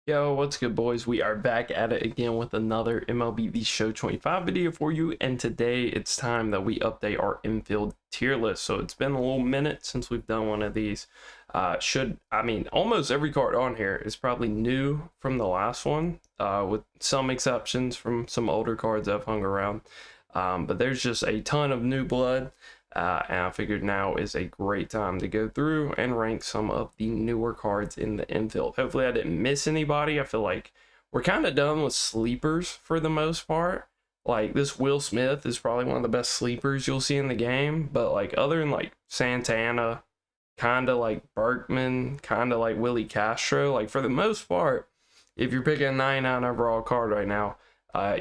Yo, what's good, boys? We are back at it again with another MLB The Show 25 video for you, and today it's time that we update our infield tier list. So it's been a little minute since we've done one of these. Almost every card on here is probably new from the last one, with some exceptions from some older cards I've hung around. But there's just a ton of new blood. And I figured now is a great time to go through and rank some of the newer cards in the infield. Hopefully I didn't miss anybody. I feel like we're kind of done with sleepers for the most part. Like this Will Smith is probably one of the best sleepers you'll see in the game. But like other than like Santana, kind of like Berkman, kind of like Willie Castro, like for the most part, if you're picking a 99 overall card right now,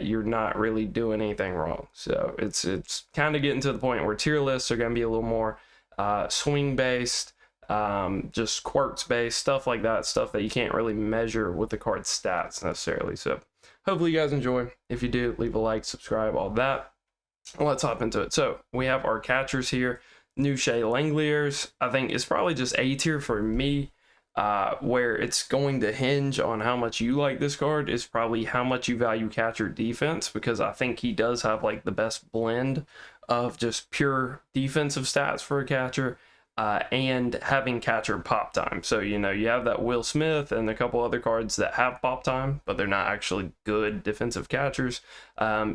you're not really doing anything wrong. So it's kind of getting to the point where tier lists are going to be a little more swing based, just quirks based, stuff like that, stuff that you can't really measure with the card stats necessarily. So hopefully you guys enjoy. If you do, leave a like, subscribe, all that. Let's hop into it. So we have our catchers here. New Shea Langeliers, I think it's probably just A tier for me. Where it's going to hinge on how much you like this card is probably how much you value catcher defense, because I think he does have like the best blend of just pure defensive stats for a catcher and having catcher pop time. So, you know, you have that Will Smith and a couple other cards that have pop time, but they're not actually good defensive catchers.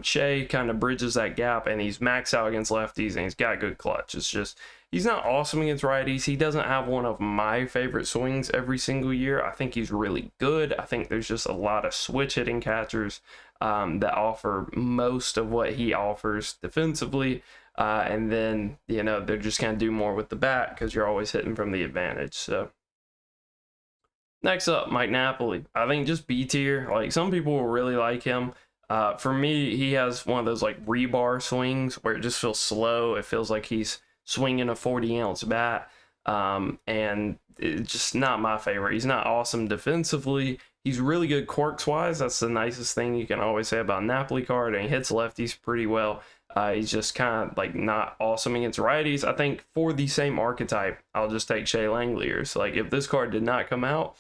Shea kind of bridges that gap, and he's maxed out against lefties and he's got good clutch. It's just, he's not awesome against righties. He doesn't have one of my favorite swings every single year. I think he's really good. I think there's just a lot of switch hitting catchers that offer most of what he offers defensively. And then, you know, they're just going to do more with the bat because you're always hitting from the advantage. So next up, Mike Napoli. I think just B tier. Like some people will really like him. For me, he has one of those like rebar swings where it just feels slow. It feels like he's swinging a 40-ounce bat, and it's just not my favorite. He's not awesome defensively. He's really good quirks wise. That's the nicest thing you can always say about Napoli card, and he hits lefties pretty well. He's just kind of like not awesome against righties. I think for the same archetype, I'll just take Shea Langeliers. Like if this card did not come out,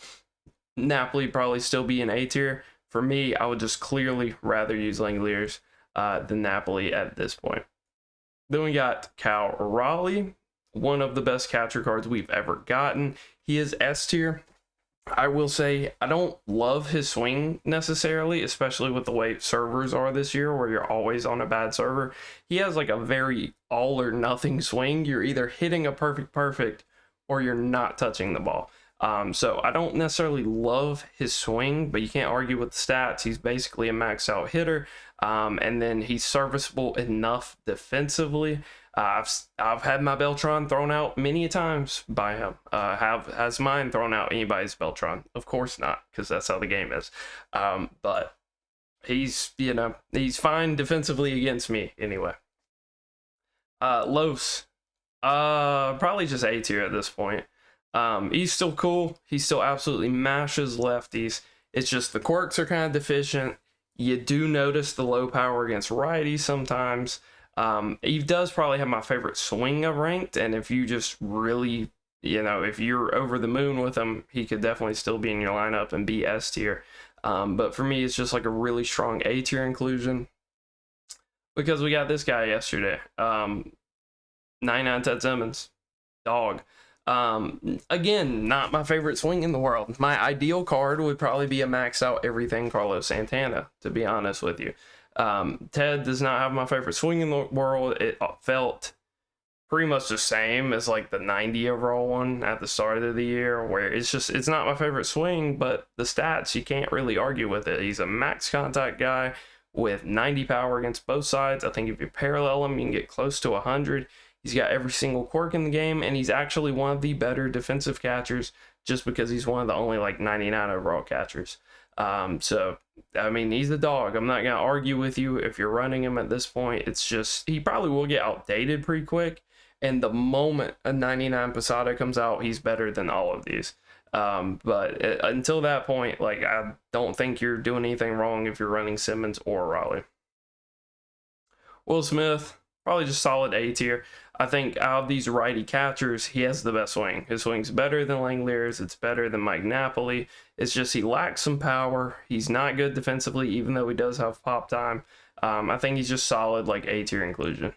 Napoli probably still be in A tier. For me, I would just clearly rather use Langeliers than Napoli at this point. Then we got Cal Raleigh, one of the best catcher cards we've ever gotten. He is S tier. I will say I don't love his swing necessarily, especially with the way servers are this year where you're always on a bad server. He has like a very all or nothing swing. You're either hitting a perfect or you're not touching the ball. So I don't necessarily love his swing, but you can't argue with the stats. He's basically a max out hitter. And then he's serviceable enough defensively. I've had my Beltron thrown out many a times by him. Has mine thrown out anybody's Beltron? Of course not, because that's how the game is. But he's, you know, he's fine defensively against me anyway. Los, probably just A tier at this point. He's still cool. He still absolutely mashes lefties. It's just the quirks are kind of deficient. You do notice the low power against righties sometimes. He does probably have my favorite swing I've ranked, and if you just really, you know, if you're over the moon with him, he could definitely still be in your lineup and be S tier. But for me, it's just like a really strong A tier inclusion because we got this guy yesterday. 99 Ted Simmons, dog. Again, not my favorite swing in the world. My ideal card would probably be a max out everything Carlos Santana, to be honest with you. Ted does not have my favorite swing in the world. It felt pretty much the same as like the 90 overall one at the start of the year, where it's not my favorite swing, but the stats, you can't really argue with it. He's a max contact guy with 90 power against both sides. I think if you parallel him, you can get close to 100. He's got every single quirk in the game, and he's actually one of the better defensive catchers just because he's one of the only like 99 overall catchers. So, I mean, he's the dog. I'm not going to argue with you if you're running him at this point. It's just, he probably will get outdated pretty quick. And the moment a 99 Posada comes out, he's better than all of these. But until that point, like, I don't think you're doing anything wrong if you're running Simmons or Raleigh. Will Smith, probably just solid A tier. I think out of these righty catchers, he has the best swing. His swing's better than Langlear's. It's better than Mike Napoli. It's just he lacks some power. He's not good defensively, even though he does have pop time. I think he's just solid, like A tier inclusion.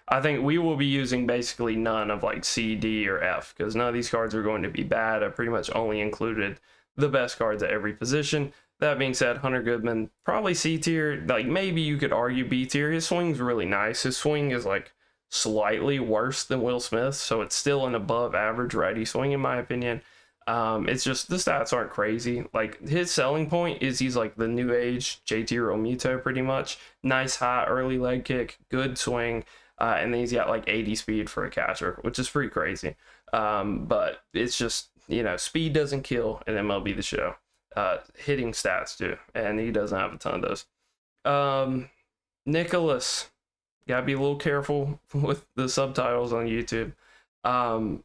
I think we will be using basically none of like C, D, or F because none of these cards are going to be bad. I pretty much only included the best cards at every position. That being said, Hunter Goodman, probably C tier. Like maybe you could argue B tier. His swing's really nice. His swing is like slightly worse than Will Smith, so it's still an above average righty swing in my opinion. It's just the stats aren't crazy. Like his selling point is he's like the new age JT Realmuto pretty much. Nice high early leg kick, good swing. And then he's got like 80 speed for a catcher, which is pretty crazy. But it's just, you know, speed doesn't kill in MLB The Show. Hitting stats do, and he doesn't have a ton of those. Nicholas, gotta be a little careful with the subtitles on YouTube. I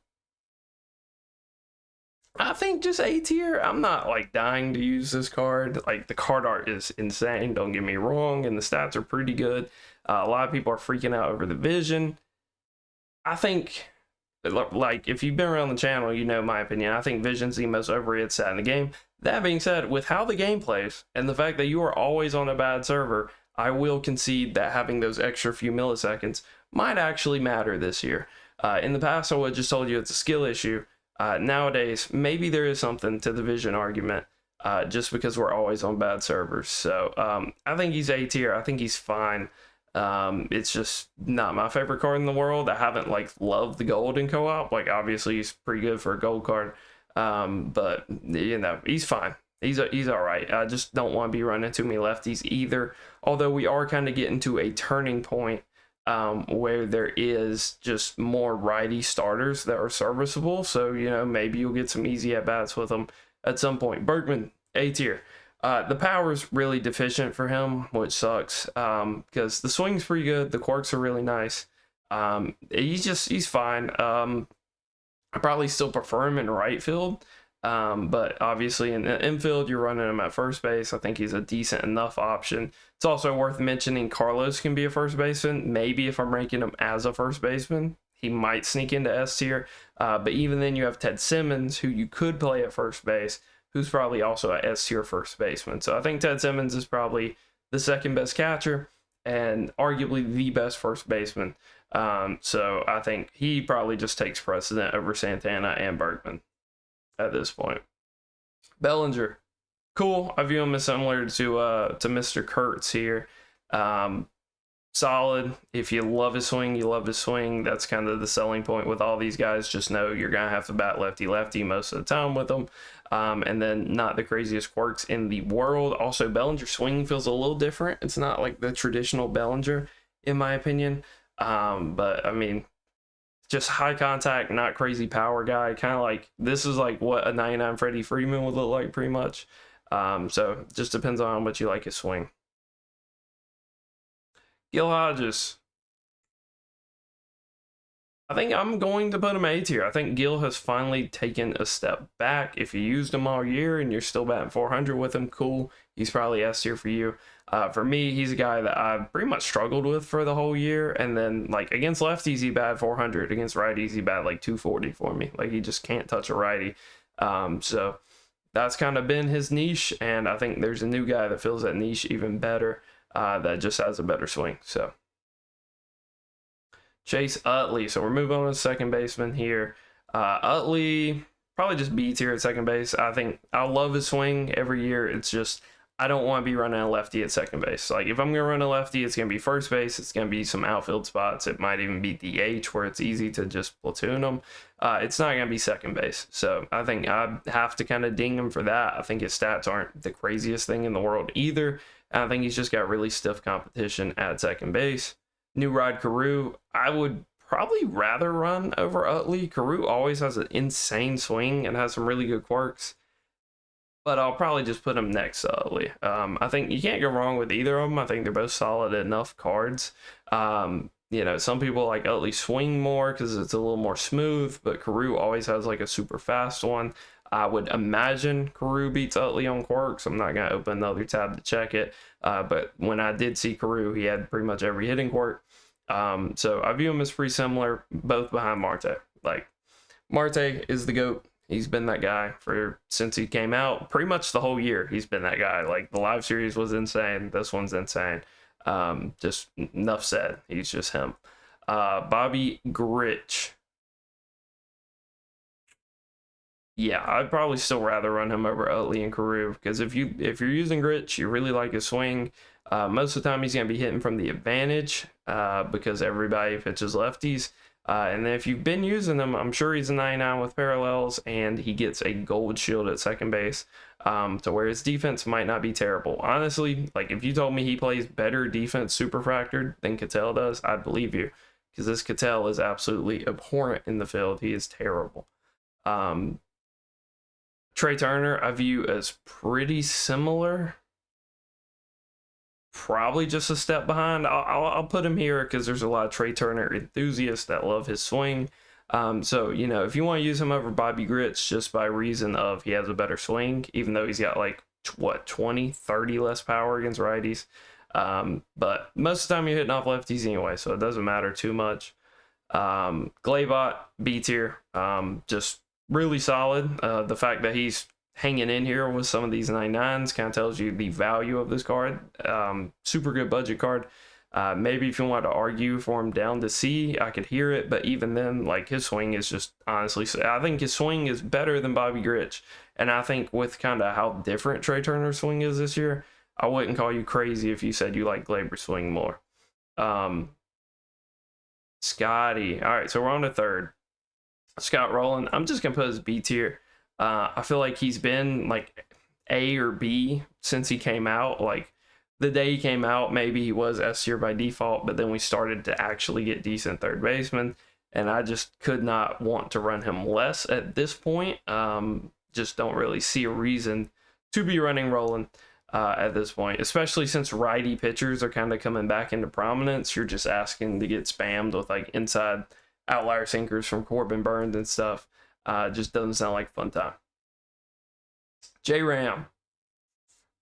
think just A tier. I'm not like dying to use this card. Like the card art is insane, don't get me wrong, and the stats are pretty good. A lot of people are freaking out over the vision. I think, like, if you've been around the channel, you know my opinion. I think vision's the most overrated stat in the game. That being said, with how the game plays and the fact that you are always on a bad server, I will concede that having those extra few milliseconds might actually matter this year. In the past, I would have just told you it's a skill issue. Nowadays, maybe there is something to the vision argument, just because we're always on bad servers. So I think he's A tier. I think he's fine. It's just not my favorite card in the world. I haven't like loved the gold in co-op. Like obviously he's pretty good for a gold card. But you know, he's fine. He's all right. I just don't want to be running too many lefties either. Although we are kind of getting to a turning point where there is just more righty starters that are serviceable. So, you know, maybe you'll get some easy at-bats with them at some point. Bergman, A tier. The power's really deficient for him, which sucks, because the swing's pretty good. The quirks are really nice. He's fine. I probably still prefer him in right field. But obviously in the infield, you're running him at first base. I think he's a decent enough option. It's also worth mentioning Carlos can be a first baseman. Maybe if I'm ranking him as a first baseman, he might sneak into S tier. But even then, you have Ted Simmons, who you could play at first base, who's probably also a S tier first baseman. So I think Ted Simmons is probably the second best catcher and arguably the best first baseman. So I think he probably just takes precedent over Santana and Bergman at this point. Bellinger, cool. I view him as similar to Mr. Kurtz here. Solid. If you love his swing, you love his swing. That's kind of the selling point with all these guys. Just know you're gonna have to bat lefty most of the time with them. And then not the craziest quirks in the world. Also, Bellinger's swing feels a little different. It's not like the traditional Bellinger, in my opinion. But I mean, just high contact, not crazy power guy. Kind of like, this is like what a 99 Freddie Freeman would look like pretty much. So just depends on how much you like his swing. Gil Hodges. I think I'm going to put him A tier. I think Gil has finally taken a step back. If you used him all year and you're still batting 400 with him, cool. He's probably S tier for you. For me, he's a guy that I've pretty much struggled with for the whole year. And then, like, against lefties, he batted 400. Against righties, he batted like 240 for me. Like, he just can't touch a righty. So that's kind of been his niche. And I think there's a new guy that fills that niche even better, that just has a better swing. So Chase Utley. So we're moving on to second baseman here. Utley, probably just B tier at second base. I think I love his swing every year. It's just, I don't want to be running a lefty at second base. Like, if I'm going to run a lefty, it's going to be first base. It's going to be some outfield spots. It might even be DH where it's easy to just platoon them. It's not going to be second base. So I think I have to kind of ding him for that. I think his stats aren't the craziest thing in the world either. And I think he's just got really stiff competition at second base. New Rod Carew, I would probably rather run over Utley. Carew always has an insane swing and has some really good quirks, but I'll probably just put him next to Utley. I think you can't go wrong with either of them. I think they're both solid enough cards. You know, some people like Utley swing more because it's a little more smooth, but Carew always has like a super fast one. I would imagine Carew beats Utley on quirks. I'm not going to open another tab to check it. But when I did see Carew, he had pretty much every hitting quirk. So I view him as pretty similar, both behind Marte. Like, Marte is the GOAT. He's been that guy since he came out. Pretty much the whole year, he's been that guy. Like, the live series was insane. This one's insane. Just enough said. He's just him. Bobby Grich. Yeah, I'd probably still rather run him over Utley and Carew, because if you're using Grich, you really like his swing. Most of the time, he's going to be hitting from the advantage because everybody pitches lefties. And then if you've been using him, I'm sure he's a 99 with parallels, and he gets a gold shield at second base, to where his defense might not be terrible. Honestly, like, if you told me he plays better defense superfractored than Cattell does, I'd believe you, because this Cattell is absolutely abhorrent in the field. He is terrible. Trey Turner, I view as pretty similar. Probably just a step behind. I'll put him here because there's a lot of Trey Turner enthusiasts that love his swing. So, you know, if you want to use him over Bobby Grich just by reason of he has a better swing, even though he's got like, what, 20, 30 less power against righties. But most of the time you're hitting off lefties anyway, so it doesn't matter too much. Glaybot, B tier. Just really solid. The fact that he's hanging in here with some of these 99s kind of tells you the value of this card. Super good budget card. Maybe if you want to argue for him down to C, I could hear it, but even then, like, his swing is just, honestly, I think his swing is better than Bobby Grich. And I think with kind of how different Trey Turner's swing is this year, I wouldn't call you crazy if you said you like Gleyber's swing more. Scotty. All right, so we're on to third. Scott Rowland, I'm just going to put his B tier. I feel like he's been like A or B since he came out. Like, the day he came out, maybe he was S tier by default, but then we started to actually get decent third basemen, and I just could not want to run him less at this point. Just don't really see a reason to be running Rowland at this point, especially since righty pitchers are kind of coming back into prominence. You're just asking to get spammed with like inside outlier sinkers from Corbin Burns and stuff. Just doesn't sound like a fun time. J-Ram.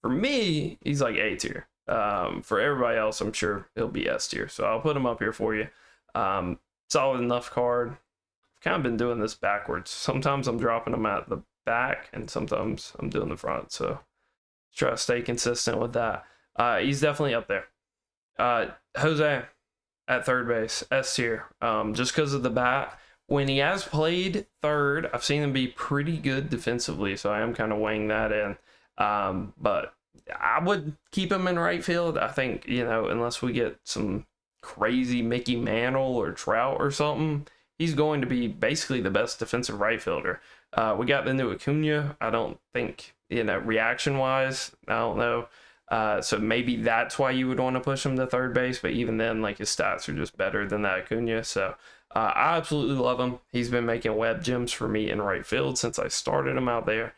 For me, he's like A tier. For everybody else, I'm sure he'll be S tier. So I'll put him up here for you. Solid enough card. I've kind of been doing this backwards. Sometimes I'm dropping him at the back, and sometimes I'm doing the front. So try to stay consistent with that. He's definitely up there. Jose at third base, S tier. Just because of the bat. When he has played third, I've seen him be pretty good defensively, so I am kind of weighing that in. But I would keep him in right field. I think, you know, unless we get some crazy Mickey Mantle or Trout or something, he's going to be basically the best defensive right fielder. We got the new Acuna. I don't think, you know, reaction-wise, I don't know. So maybe that's why you would want to push him to third base, but even then, like, his stats are just better than that Acuna, so... I absolutely love him. He's been making web gems for me in right field since I started him out there.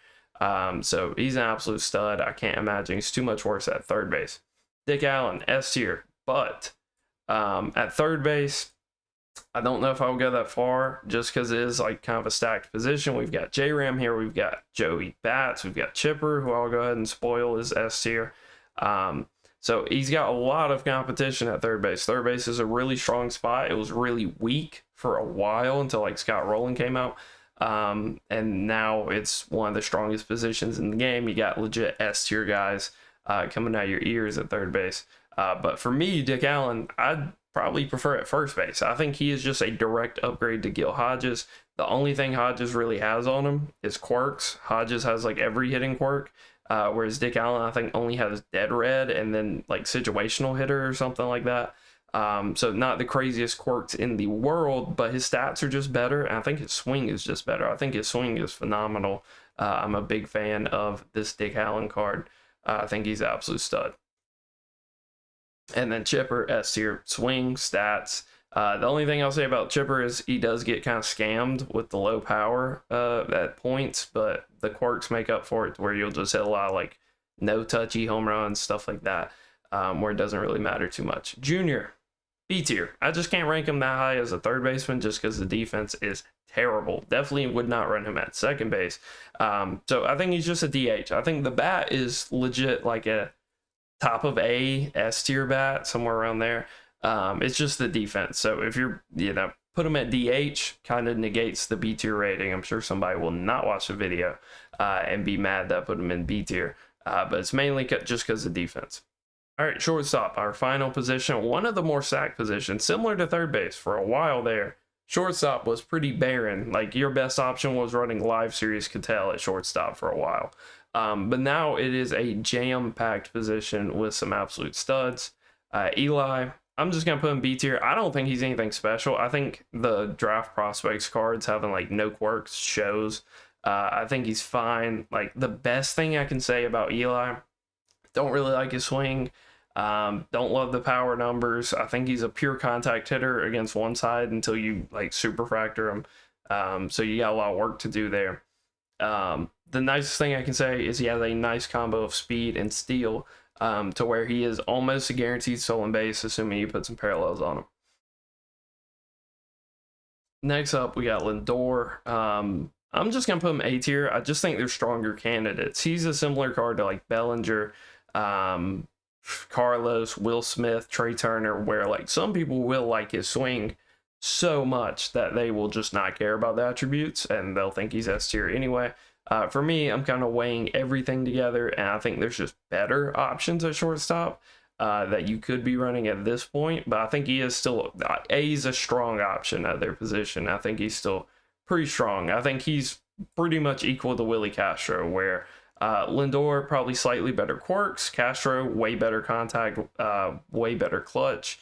So he's an absolute stud. I can't imagine he's too much worse at third base. Dick Allen, S tier. But at third base, I don't know if I will go that far just because it is like kind of a stacked position. We've got J-Ram here. We've got Joey Bats. We've got Chipper, who I'll go ahead and spoil is S tier. So he's got a lot of competition at third base. Third base is a really strong spot. It was really weak for a while until like Scott Rowland came out. And now it's one of the strongest positions in the game. You got legit S tier guys coming out of your ears at third base. But for me, Dick Allen, I'd probably prefer at first base. I think he is just a direct upgrade to Gil Hodges. The only thing Hodges really has on him is quirks. Hodges has like every hitting quirk. Whereas Dick Allen, I think, only has dead red and then like situational hitter or something like that. So not the craziest quirks in the world, but his stats are just better. And I think his swing is just better. I think his swing is phenomenal. I'm a big fan of this Dick Allen card. I think he's an absolute stud. And then Chipper, S tier, swing, stats. The only thing I'll say about Chipper is he does get kind of scammed with the low power at points, but the quirks make up for it where you'll just hit a lot of like no touchy home runs, stuff like that, where it doesn't really matter too much. Junior, B tier. I just can't rank him that high as a third baseman just because the defense is terrible. Definitely would not run him at second base. So I think he's just a DH. I think the bat is legit like a top of A, S tier bat, somewhere around there. It's just the defense. So if you're, put him at DH, kind of negates the B tier rating. I'm sure somebody will not watch the video and be mad that I put him in B tier, but it's mainly just because of defense. All right, shortstop, our final position, one of the more sacked positions, similar to third base for a while there. Shortstop was pretty barren. Like, your best option was running live series Cattell at shortstop for a while. But now it is a jam-packed position with some absolute studs. Eli, I'm just going to put him B tier. I don't think he's anything special. I think the draft prospects cards having like no quirks shows. I think he's fine. Like, the best thing I can say about Eli, don't really like his swing. Don't love the power numbers. I think he's a pure contact hitter against one side until you like superfractor him. So you got a lot of work to do there. The nicest thing I can say is he has a nice combo of speed and steal, to where he is almost a guaranteed stolen base, assuming you put some parallels on him. Next up, we got Lindor. I'm just gonna put him A tier. I just think they're stronger candidates. He's a similar card to like Bellinger, Carlos, Will Smith, Trey Turner, where like some people will like his swing so much that they will just not care about the attributes and they'll think he's S tier anyway. For me, I'm kind of weighing everything together, and I think there's just better options at shortstop that you could be running at this point, but I think he is still, A's a strong option at their position. I think he's still pretty strong. I think he's pretty much equal to Willie Castro, where Lindor probably slightly better quirks, Castro way better contact, way better clutch,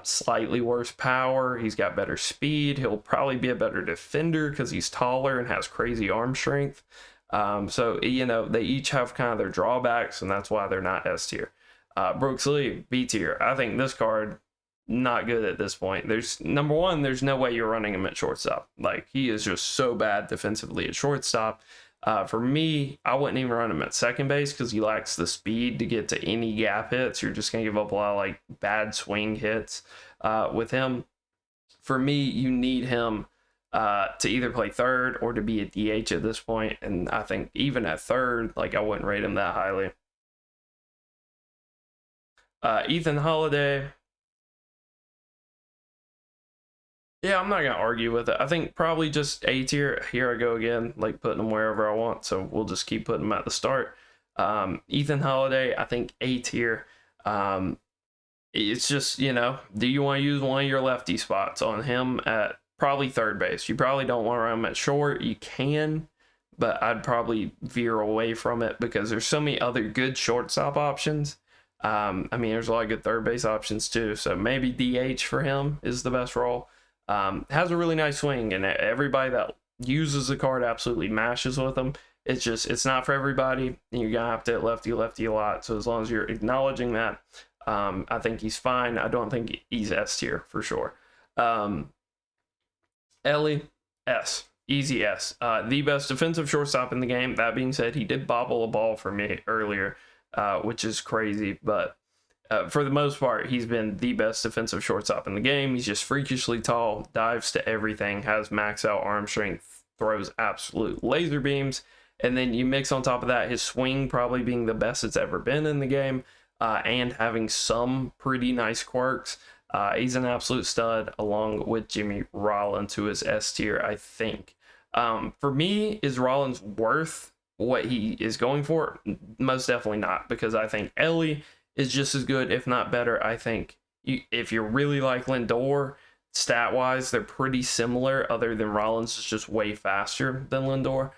slightly worse power. He's got better speed. He'll probably be a better defender because he's taller and has crazy arm strength. So they each have kind of their drawbacks, and that's why they're not S tier. Brooks Lee, B tier. I think this card not good at this point. There's number one, there's no way you're running him at shortstop. Like, he is just so bad defensively at shortstop. For me, I wouldn't even run him at second base because he lacks the speed to get to any gap hits. You're just gonna give up a lot of like bad swing hits with him. For me, you need him to either play third or to be a DH at this point, and I think even at third, like, I wouldn't rate him that highly. Ethan Holiday. Yeah, I'm not going to argue with it. I think probably just A tier. Here I go again, like putting him wherever I want. So we'll just keep putting him at the start. Ethan Holiday, I think A tier. It's just, do you want to use one of your lefty spots on him at probably third base? You probably don't want to run him at short. You can, but I'd probably veer away from it because there's so many other good shortstop options. There's a lot of good third base options too. So maybe DH for him is the best role. Has a really nice swing, and everybody that uses the card absolutely mashes with him. It's not for everybody, and you're gonna have to hit lefty a lot. So as long as you're acknowledging that, I think he's fine. I don't think he's S tier for sure. Ellie, S, easy S. The best defensive shortstop in the game. That being said, he did bobble a ball for me earlier, which is crazy, but for the most part, he's been the best defensive shortstop in the game. He's just freakishly tall, dives to everything, has max out arm strength, throws absolute laser beams, and then you mix on top of that his swing probably being the best it's ever been in the game, and having some pretty nice quirks. He's an absolute stud, along with Jimmy Rollins, who is S tier, I think. For me, is Rollins worth what he is going for? Most definitely not, because I think Ellie is just as good, if not better. I think if you really like Lindor, stat-wise, they're pretty similar, other than Rollins is just way faster than Lindor.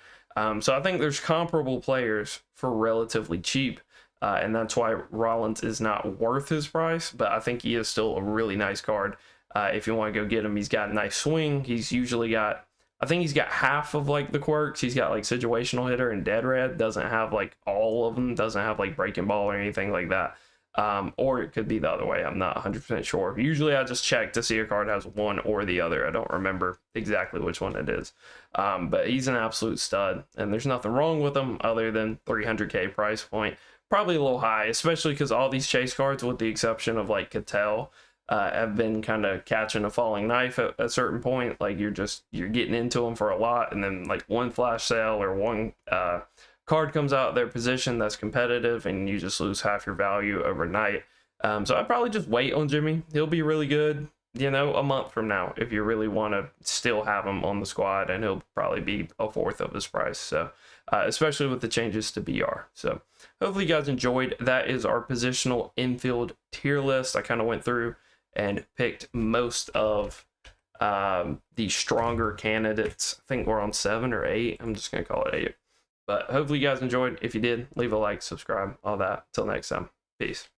So I think there's comparable players for relatively cheap, and that's why Rollins is not worth his price, but I think he is still a really nice card. If you want to go get him, he's got a nice swing. He's usually got, I think he's got half of like the quirks. He's got like situational hitter and dead red. Doesn't have like all of them. Doesn't have like breaking ball or anything like that. Or it could be the other way. I'm not 100% sure. Usually I just check to see a card has one or the other. I don't remember exactly which one it is. But he's an absolute stud, and there's nothing wrong with him other than 300K price point. Probably a little high, especially because all these chase cards, with the exception of like Cattell, have been kind of catching a falling knife at a certain point. Like, you're getting into them for a lot, and then like one flash sale or one card comes out of their position that's competitive, and you just lose half your value overnight. So I'd probably just wait on Jimmy. He'll be really good, you know, a month from now if you really want to still have him on the squad, and he'll probably be a fourth of his price. So especially with the changes to BR. So hopefully you guys enjoyed. That is our positional infield tier list. I kind of went through and picked most of the stronger candidates. I think we're on 7 or 8. I'm just gonna call it 8. But hopefully you guys enjoyed. If you did, leave a like, subscribe, all that. Till next time, peace.